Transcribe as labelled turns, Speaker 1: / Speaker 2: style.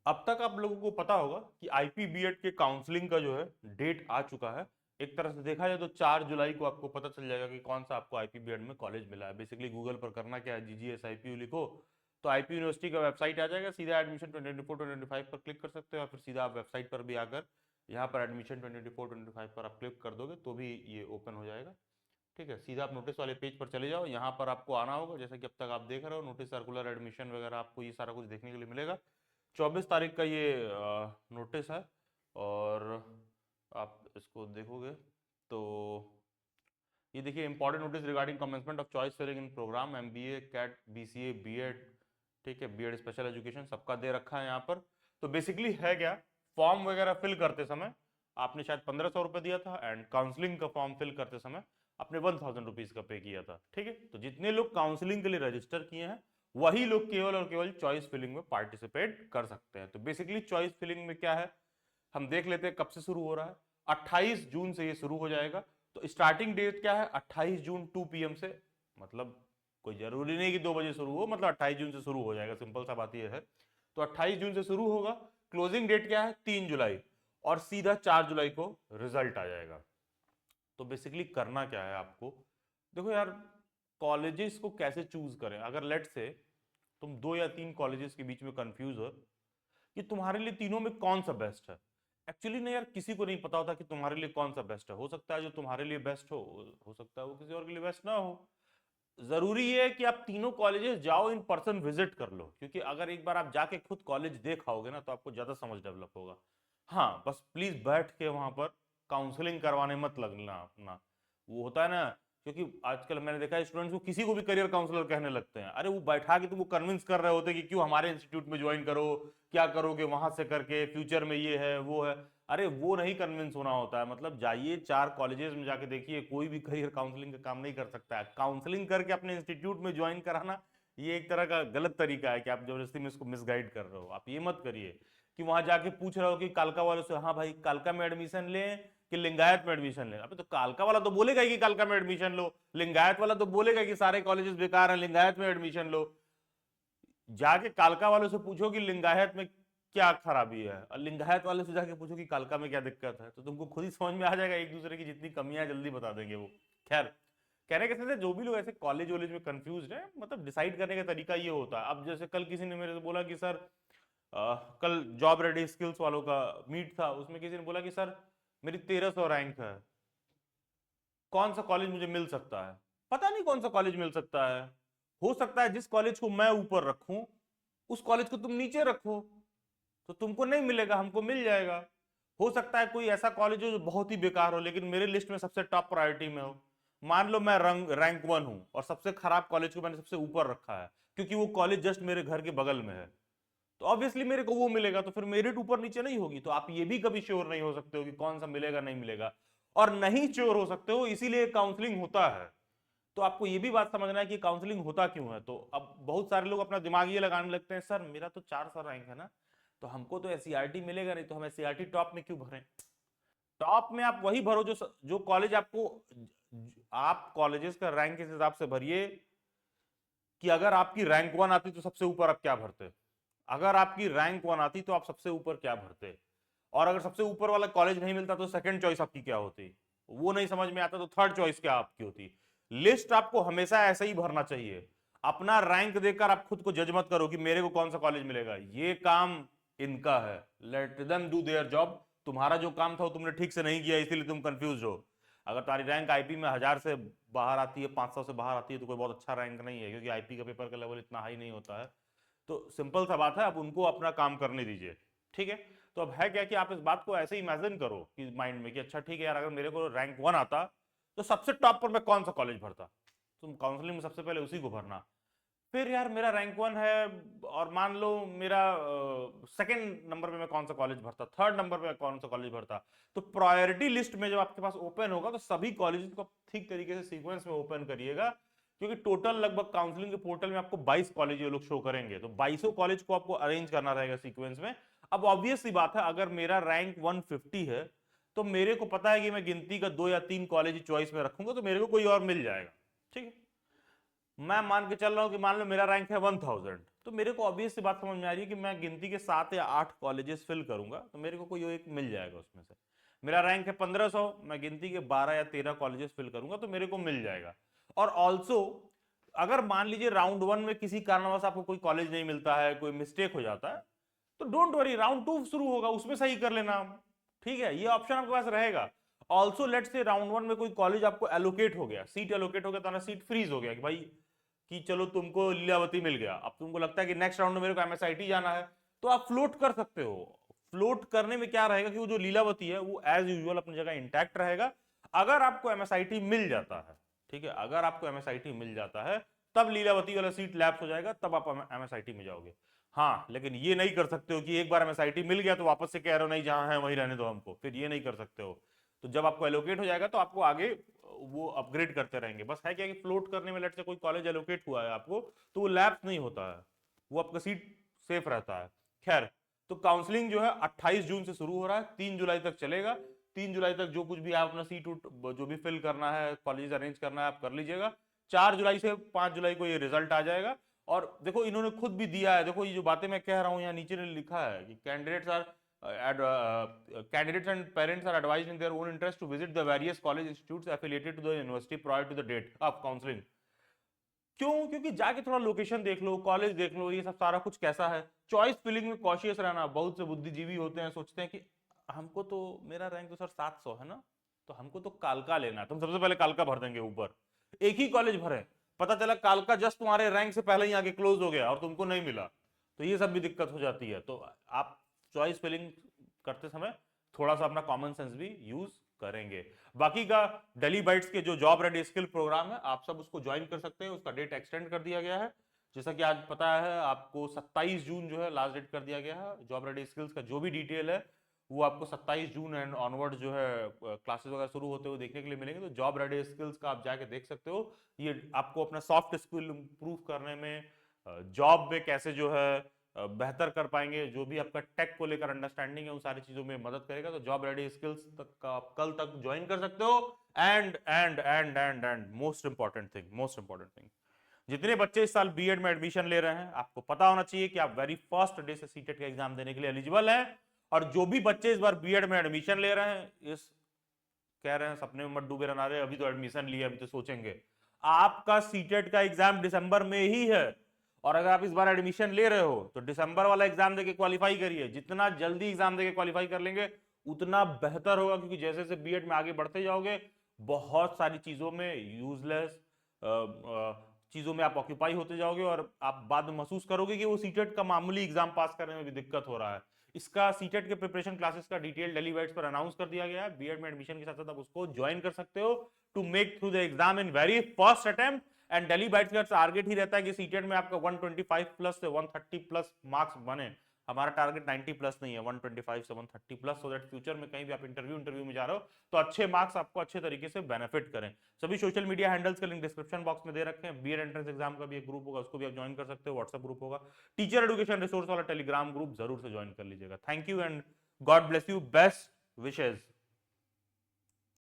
Speaker 1: अब तक आप लोगों को पता होगा कि आईपी बीएड के काउंसलिंग का जो है डेट आ चुका है। एक तरह से देखा जाए तो 4 जुलाई को आपको पता चल जाएगा कि कौन सा आपको आईपी बीएड में कॉलेज मिला है। बेसिकली गूगल पर करना क्या है, जीजीएस आईपीयू लिखो तो आईपी यूनिवर्सिटी का वेबसाइट आ जाएगा, सीधा एडमिशन 2024-2025 पर क्लिक कर सकते हो, या फिर सीधा आप वेबसाइट पर भी आकर यहाँ पर एडमिशन 2024-2025 पर आप क्लिक कर दोगे तो भी ये ओपन हो जाएगा। ठीक है, सीधा आप नोटिस वाले पेज पर चले जाओ, यहाँ पर आपको आना होगा। जैसा कि अब तक आप देख रहे हो, नोटिस, सर्कुलर, एडमिशन वगैरह आपको ये सारा कुछ देखने के लिए मिलेगा। 24 तारीख का ये नोटिस है, और आप इसको देखोगे तो ये देखिए, important notice regarding commencement of choice filling in program MBA CAT BCA BEd. ठीक है, बीएड स्पेशल एजुकेशन सबका दे रखा है यहाँ पर। तो बेसिकली है क्या, फॉर्म वगैरह फिल करते समय आपने शायद 1500 रुपये दिया था, एंड काउंसलिंग का फॉर्म फिल करते समय आपने 1000 रुपीज का पे किया था। ठीक है, तो जितने लोग काउंसलिंग के लिए रजिस्टर किए हैं वही लोग केवल और केवल चॉइस फिलिंग में पार्टिसिपेट कर सकते हैं। तो बेसिकली चॉइस फिलिंग में क्या है, हम देख लेते हैं कब से शुरू हो रहा है। 28 जून से ये शुरू हो जाएगा। तो स्टार्टिंग डेट क्या है, 28 जून 2 PM से, मतलब कोई जरूरी नहीं कि 2 बजे शुरू हो, मतलब 28 जून से शुरू हो जाएगा, सिंपल सा बात ये है। तो 28 जून से शुरू होगा। क्लोजिंग डेट क्या है, 3 जुलाई, और सीधा 4 जुलाई को रिजल्ट आ जाएगा। तो बेसिकली करना क्या है आपको, देखो यार, कॉलेजेस को कैसे चूज करें। अगर लेट से तुम 2 या 3 कॉलेजेस के बीच में कंफ्यूज हो कि तुम्हारे लिए तीनों में कौन सा बेस्ट है, एक्चुअली ना यार, किसी को नहीं पता होता कि तुम्हारे लिए कौन सा बेस्ट है। हो सकता है जो तुम्हारे लिए बेस्ट हो सकता है वो किसी और के लिए बेस्ट ना हो। जरूरी ये है कि आप तीनों कॉलेजेस जाओ, इन पर्सन विजिट कर लो, क्योंकि अगर एक बार आप जाके खुद कॉलेज देख आओगे ना तो आपको ज्यादा समझ डेवलप होगा। हाँ, बस प्लीज बैठ के वहां पर काउंसलिंग करवाने मत लगना अपना। वो होता है ना, क्योंकि आजकल मैंने देखा है स्टूडेंट्स को किसी को भी करियर काउंसलर कहने लगते हैं। अरे वो बैठा के तुमको कन्विंस कर रहे होते कि क्यों हमारे इंस्टीट्यूट में ज्वाइन करो, क्या करोगे वहां से करके, फ्यूचर में ये है वो है। अरे वो नहीं कन्विंस होना होता है, मतलब जाइए 4 कॉलेजेस में जाके देखिए, कोई भी करियर काउंसलिंग का काम नहीं कर सकता है। काउंसलिंग करके अपने इंस्टीट्यूट में ज्वाइन कराना ये एक तरह का गलत तरीका है कि आप जबरदस्ती में इसको मिसगाइड कर रहे हो। आप ये मत करिए कि वहां जाके पूछ रहे हो कि कालका वालों से, हाँ भाई कालका में एडमिशन लें कि लिंगायत में एडमिशन लें। अबे तो कालका वाला तो बोलेगा ही कि कालका में एडमिशन लो, लिंगायत वाला तो बोलेगा कि सारे कॉलेजेस बेकार हैं, लिंगायत में एडमिशन लो। जाके कालका वालों से पूछो कि लिंगायत में क्या खराबी है, और लिंगायत वाले से जाके पूछो कि कालका में क्या दिक्कत है, तो तुमको खुद ही समझ में आ जाएगा। एक दूसरे की जितनी कमियां जल्दी बता देंगे वो। खैर, कहने के से जो भी लोग ऐसे कॉलेज वॉलेज में कंफ्यूज है, मतलब डिसाइड करने का तरीका ये होता है। अब जैसे कल किसी ने मेरे से बोला कि सर, कल जॉब रेडी स्किल्स वालों का मीट था, उसमें किसी ने बोला कि सर मेरी 1300 रैंक है, कौन सा कॉलेज मुझे मिल सकता है। पता नहीं कौन सा कॉलेज मिल सकता है। हो सकता है जिस कॉलेज को मैं ऊपर रखूं उस कॉलेज को तुम नीचे रखो, तो तुमको नहीं मिलेगा, हमको मिल जाएगा। हो सकता है कोई ऐसा कॉलेज हो जो बहुत ही बेकार हो लेकिन मेरे लिस्ट में सबसे टॉप प्रायोरिटी में हो। मान लो मैं रैंक 1 हूं और सबसे खराब कॉलेज को मैंने सबसे ऊपर रखा है, क्योंकि वो कॉलेज जस्ट मेरे घर के बगल में है, तो ऑब्वियसली मेरे को वो मिलेगा। तो फिर मेरिट ऊपर नीचे नहीं होगी। तो आप ये भी कभी श्योर नहीं हो सकते हो कि कौन सा मिलेगा नहीं मिलेगा, और नहीं श्योर हो सकते हो, इसीलिए काउंसलिंग होता है। तो आपको ये भी बात समझना है कि काउंसलिंग होता क्यों है। तो अब बहुत सारे लोग अपना दिमाग ये लगाने लगते हैं, सर मेरा तो 400 रैंक है ना, तो हमको तो एससीईआरटी मिलेगा नहीं, तो हम एससीईआरटी टॉप में क्यों भरें। टॉप में आप वही भरो जो कॉलेज आपको, आप कॉलेजेस का रैंक इस हिसाब से भरिए कि अगर आपकी रैंक 1 आती तो सबसे ऊपर आप क्या भरते, अगर आपकी रैंक 1 आती तो आप सबसे ऊपर क्या भरते, और अगर सबसे ऊपर वाला कॉलेज नहीं मिलता तो सेकंड चॉइस आपकी क्या होती, वो नहीं समझ में आता तो थर्ड चॉइस क्या आपकी होती। लिस्ट आपको हमेशा ऐसे ही भरना चाहिए। अपना रैंक देकर आप खुद को जज मत करो कि मेरे को कौन सा कॉलेज मिलेगा, ये काम इनका है। Let them do their job. तुम्हारा जो काम था वो तुमने ठीक से नहीं किया, इसीलिए तुम कंफ्यूज हो। अगर तुम्हारी रैंक आईपी में 1000 से बाहर आती है, 500 से बाहर आती है, तो कोई बहुत अच्छा रैंक नहीं है, क्योंकि आईपी का पेपर का लेवल इतना हाई नहीं होता है। तो सिंपल सा बात है, आप उनको अपना काम करने दीजिए। ठीक है, तो अब है क्या कि आप इस बात को ऐसे इमेजिन करो कि माइंड में कि अच्छा ठीक है यार, अगर मेरे को रैंक 1 आता तो सबसे टॉप पर मैं कौन सा कॉलेज भरता। तुम काउंसलिंग में सबसे पहले उसी को भरना। फिर यार मेरा रैंक 1 है, और मान लो मेरा सेकंड नंबर पे मैं कौन सा कॉलेज भरता, थर्ड नंबर पे कौन सा कॉलेज भरता। तो प्रायोरिटी लिस्ट में जब आपके पास ओपन होगा तो सभी कॉलेज को ठीक तरीके से सीक्वेंस में ओपन करिएगा, क्योंकि टोटल लगभग काउंसलिंग के पोर्टल में आपको 22 कॉलेज ये लोग शो करेंगे, तो 22 कॉलेज को आपको अरेंज करना रहेगा सीक्वेंस में। अब ऑब्वियस सी बात है, अगर मेरा रैंक 150 है तो मेरे को पता है कि मैं गिनती का 2 या 3 कॉलेज चॉइस में रखूंगा तो मेरे को कोई और मिल जाएगा। ठीक है, मैं मान के चल रहा हूं कि मान लो मेरा रैंक है 1000, तो मेरे को ऑब्वियस सी बात समझ में आ रही है कि मैं गिनती के 7 या 8 कॉलेजेस फिल करूंगा तो मेरे को कोई एक मिल जाएगा उसमें से। मेरा रैंक है 1500, मैं गिनती के 12 या 13 कॉलेजेस फिल करूंगा तो मेरे को मिल जाएगा। और ऑल्सो अगर मान लीजिए राउंड 1 में किसी कारणवश आपको कोई कॉलेज नहीं मिलता है, कोई मिस्टेक हो जाता है, तो डोंट वरी, राउंड 2 शुरू होगा, उसमें सही कर लेना आप। ठीक है, ये ऑप्शन आपके पास रहेगा। ऑल्सो लेट्स से राउंड 1 में कोई कॉलेज आपको एलोकेट हो गया, सीट एलोकेट हो गया, तो सीट फ्रीज हो गया कि भाई कि चलो तुमको लीलावती मिल गया, अब तुमको लगता है कि नेक्स्ट राउंड में मेरे को एमएसआईटी जाना है, तो आप फ्लोट कर सकते हो। फ्लोट करने में क्या रहेगा कि वो जो लीलावती है वो एज यूजुअल अपनी जगह इंटैक्ट रहेगा। अगर आपको एमएसआईटी मिल जाता है, ठीक है, अगर आपको एमएसआईटी मिल जाता है तब लीलावती वाला सीट लैप्स हो जाएगा, तब आप एमएसआईटी में जाओगे। हाँ, लेकिन ये नहीं कर सकते हो कि एक बार एमएसआईटी मिल गया तो वापस से कह रहे हो नहीं जहां है वहीं रहने दो हमको, फिर ये नहीं कर सकते हो। तो जब आपको एलोकेट हो जाएगा तो आपको आगे वो अपग्रेड करते रहेंगे। बस है क्या कि फ्लोट करने में लेट से कोई कॉलेज एलोकेट हुआ है आपको तो वो लैप्स नहीं होता है, वो आपका सीट सेफ रहता है। खैर, तो काउंसलिंग जो है 28 जून से शुरू हो रहा है, 3 जुलाई तक चलेगा। 3 जुलाई तक जो कुछ भी आप अपना सीट जो भी फिल करना है, कॉलेज अरेंज करना है, आप कर लीजिएगा। 4 जुलाई से 5 जुलाई को ये रिजल्ट आ जाएगा। और देखो इन्होंने खुद भी दिया है, देखो ये जो बातें मैं कह रहा हूं यहाँ नीचे ने लिखा है कि candidates and parents are advised in their own interest to visit the various college institutes affiliated to the university prior to the date of counseling। क्यों? क्योंकि जाके थोड़ा लोकेशन देख लो, कॉलेज देख लो, ये सब सारा कुछ कैसा है। चॉइस फिलिंग में कॉशियस रहना। बहुत से बुद्धिजीवी होते हैं, सोचते हैं कि हमको तो मेरा रैंक तो सर 700 है ना, तो हमको तो कालका लेना है, तुम सबसे पहले कालका भर देंगे ऊपर। एक ही कॉलेज भरे, पता चला कालका जस्ट तुम्हारे रैंक से पहले ही आके क्लोज हो गया और तुमको नहीं मिला, तो ये सब भी दिक्कत हो जाती है। तो आप चॉइस फिलिंग करते समय थोड़ा सा अपना कॉमन सेंस भी यूज करेंगे। बाकी का दिल्ली बाइट्स के जो जॉब रेडी स्किल प्रोग्राम है, आप सब उसको ज्वाइन कर सकते हैं। उसका डेट एक्सटेंड कर दिया गया है, जैसा कि आज पता है आपको 27 जून जो है लास्ट डेट कर दिया गया है। जॉब रेडी स्किल्स का जो भी डिटेल है वो आपको 27 जून एंड ऑनवर्ड जो है क्लासेस वगैरह शुरू होते हुए देखने के लिए मिलेंगे। तो जॉब रेडी स्किल्स का आप जाके देख सकते हो। ये आपको अपना सॉफ्ट स्किल इंप्रूव करने में, जॉब में कैसे जो है बेहतर कर पाएंगे, जो भी आपका टेक को लेकर अंडरस्टैंडिंग है, उन सारी चीजों में मदद करेगा। तो जॉब रेडी स्किल्स तक का आप कल तक ज्वाइन कर सकते हो। एंड मोस्ट इंपॉर्टेंट थिंग, जितने बच्चे इस साल बीएड में एडमिशन ले रहे हैं, आपको पता होना चाहिए कि आप वेरी फर्स्ट डे से सीटेट का एग्जाम देने के लिए एलिजिबल हैं। और जो भी बच्चे इस बार बीएड में एडमिशन ले रहे हैं, इस कह रहे हैं सपने में मत डूबे रहना रहे, अभी तो एडमिशन लिए, अभी तो सोचेंगे, आपका सीटेट का एग्जाम दिसंबर में ही है। और अगर आप इस बार एडमिशन ले रहे हो तो दिसंबर वाला एग्जाम देके क्वालिफाई करिए। जितना जल्दी एग्जाम देके क्वालिफाई कर लेंगे उतना बेहतर होगा, क्योंकि जैसे जैसे बीएड में आगे बढ़ते जाओगे बहुत सारी चीजों में यूजलेस चीजों में आप ऑक्यूपाई होते जाओगे और आप बाद में महसूस करोगे कि वो सीटेट का मामूली एग्जाम पास करने में भी दिक्कत हो रहा है। इसका सीटेट के प्रिपरेशन क्लासेस का डिटेल दिल्ली बाइट्स पर अनाउंस कर दिया गया है। बीएड में एडमिशन के साथ साथ आप उसको ज्वाइन कर सकते हो to make through the exam in very first attempt. And Delhi bytes का टारगेट ही रहता है कि सीटेट में आपका 125 प्लस से 130 प्लस मार्क्स बने। हमारा टारगेट 90 प्लस नहीं है, 125 से 130 प्लस, सो दैट फ्यूचर में कहीं भी आप इंटरव्यू में जा रहे हो तो अच्छे मार्क्स आपको अच्छे तरीके से बेनिफिट करें। सभी सोशल मीडिया हैंडल्स का लिंक डिस्क्रिप्शन बॉक्स में दे रखे हैं। बीएड एंट्रेंस एग्जाम का भी एक ग्रुप होगा, उसको भी आप ज्वाइन कर सकते हो, व्हाट्सएप ग्रुप होगा। टीचर एजुकेशन रिसोर्स वाला टेलीग्राम ग्रुप जरूर से ज्वाइन कर लीजिएगा। Thank you and God bless you, best wishes.